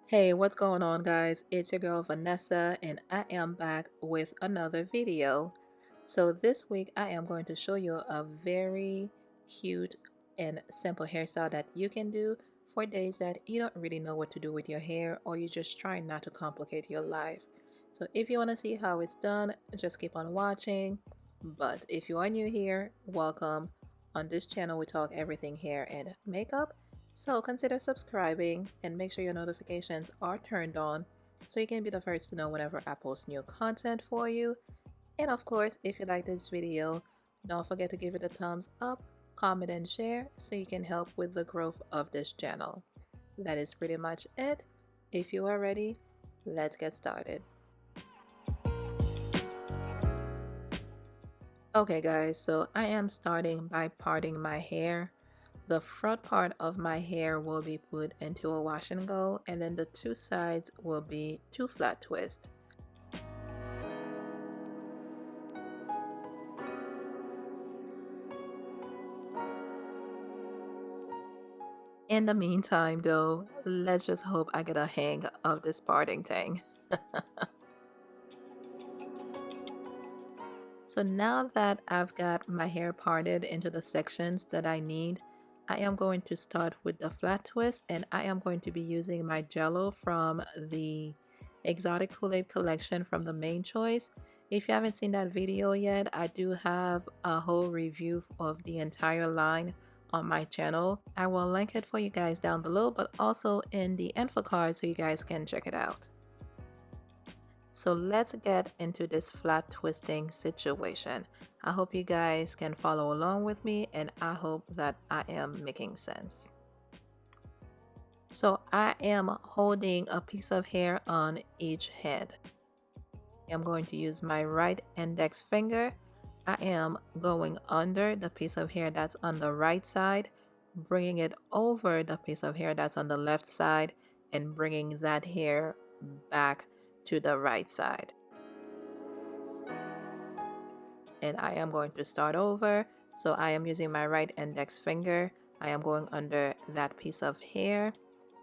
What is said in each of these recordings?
Hey, what's going on, guys? It's your girl Vanessa, and I am back with another video. So, this week I am going to show you a very cute and simple hairstyle that you can do for days that you don't really know what to do with your hair or you're just trying not to complicate your life. So, if you want to see how it's done, just keep on watching. But if you are new here, welcome. On this channel, we talk everything hair and makeup. So consider subscribing and make sure your notifications are turned on so you can be the first to know whenever I post new content for you. And of course, if you like this video, don't forget to give it a thumbs up, comment, and share so you can help with the growth of this channel. That is pretty much it. If you are ready, let's get started. Okay guys, so I am starting by parting my hair. The front part of my hair will be put into a wash and go, and then the two sides will be two flat twists. In the meantime though, let's just hope I get a hang of this parting thing. So now that I've got my hair parted into the sections that I need, I am going to start with the flat twist, and I am going to be using my Jello from the Exotic Kool-Aid collection from the Main Choice. If you haven't seen that video yet, I do have a whole review of the entire line on my channel. I will link it for you guys down below, but also in the info card so you guys can check it out. So let's get into this flat twisting situation. I hope you guys can follow along with me, and I hope that I am making sense. So I am holding a piece of hair on each head. I'm going to use my right index finger. I am going under the piece of hair that's on the right side, bringing it over the piece of hair that's on the left side, and bringing that hair back to the right side. And I am going to start over. So I am using my right index finger. I am going under that piece of hair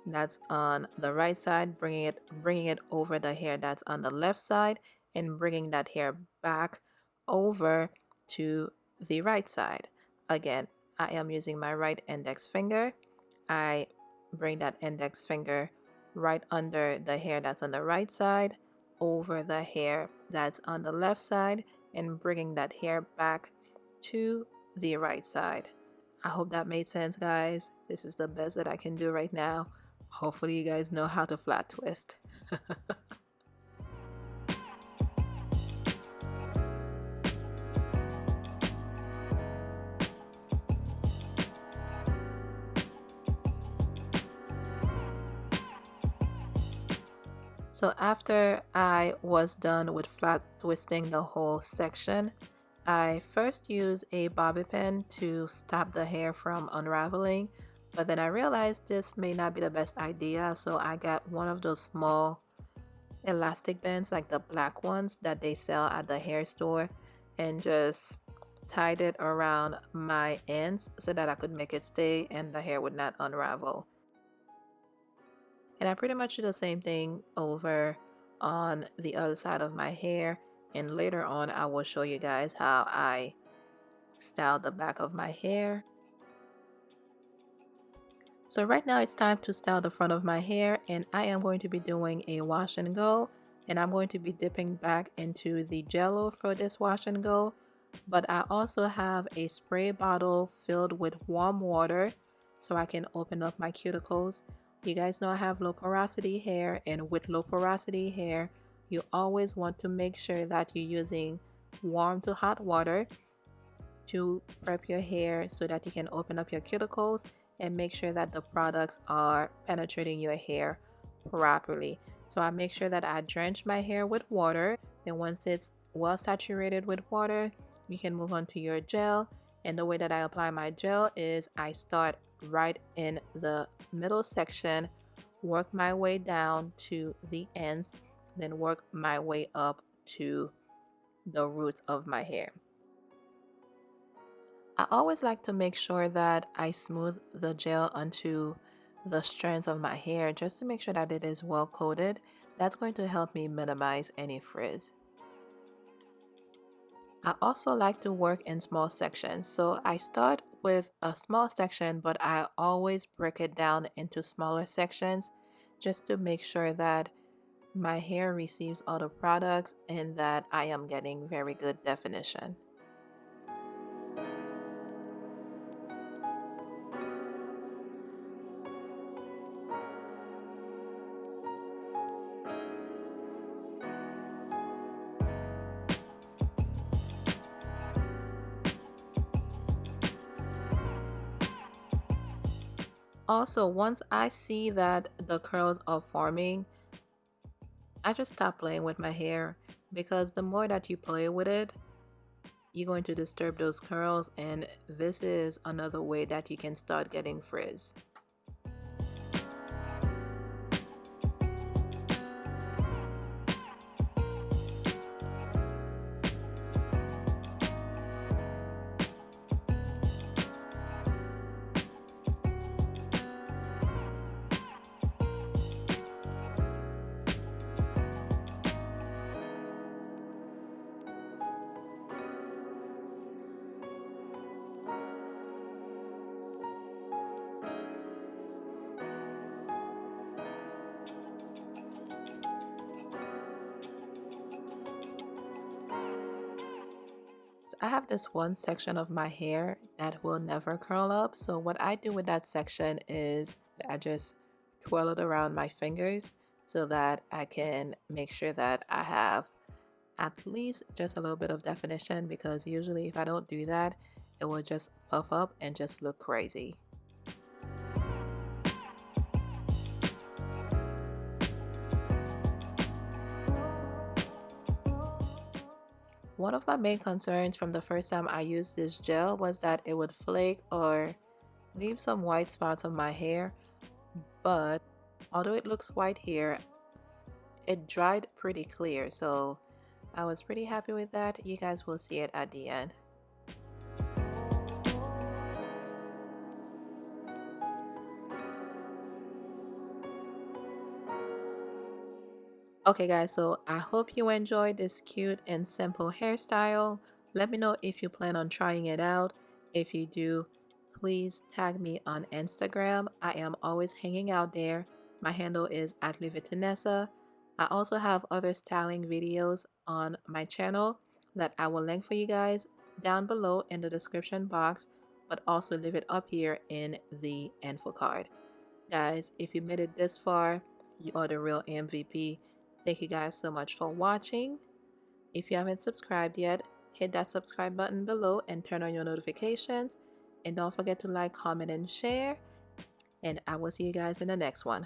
that's on the right side, bringing it over the hair that's on the left side, and bringing that hair back over to the right side. Again, I am using my right index finger. I bring that index finger right under the hair that's on the right side, over the hair that's on the left side, and bringing that hair back to the right side. I hope that made sense, guys. This is the best that I can do right now. Hopefully you guys know how to flat twist. So after I was done with flat twisting the whole section, I first used a bobby pin to stop the hair from unraveling, but then I realized this may not be the best idea, so I got one of those small elastic bands, like the black ones that they sell at the hair store, and just tied it around my ends so that I could make it stay and the hair would not unravel. And I pretty much do the same thing over on the other side of my hair, and later on I will show you guys how I style the back of my hair. So right now it's time to style the front of my hair, and I am going to be doing a wash and go, and I'm going to be dipping back into the Jello for this wash and go, but I also have a spray bottle filled with warm water so I can open up my cuticles. You guys know I have low porosity hair, and with low porosity hair you always want to make sure that you're using warm to hot water to prep your hair so that you can open up your cuticles and make sure that the products are penetrating your hair properly. So I make sure that I drench my hair with water. Then once it's well saturated with water, you can move on to your gel. And the way that I apply my gel is I start right in the middle section, work my way down to the ends, then work my way up to the roots of my hair. I always like to make sure that I smooth the gel onto the strands of my hair just to make sure that it is well coated. That's going to help me minimize any frizz. I also like to work in small sections, so I start with a small section, but I always break it down into smaller sections just to make sure that my hair receives all the products and that I am getting very good definition. Also, once I see that the curls are forming, I just stop playing with my hair because the more that you play with it, you're going to disturb those curls, and this is another way that you can start getting frizz. I have this one section of my hair that will never curl up. So what I do with that section is I just twirl it around my fingers so that I can make sure that I have at least just a little bit of definition, because usually if I don't do that, it will just puff up and just look crazy. One of my main concerns from the first time I used this gel was that it would flake or leave some white spots on my hair, but although it looks white here, it dried pretty clear, so I was pretty happy with that. You guys will see it at the end. Okay guys, so I hope you enjoyed this cute and simple hairstyle. Let me know if you plan on trying it out. If you do, please tag me on Instagram. I am always hanging out there. My handle is @LiveItTanessa. I also have other styling videos on my channel that I will link for you guys down below in the description box, but also leave it up here in the info card. Guys, if you made it this far, you are the real MVP. Thank you guys so much for watching. If you haven't subscribed yet, hit that subscribe button below and turn on your notifications. And don't forget to like, comment, and share. And I will see you guys in the next one.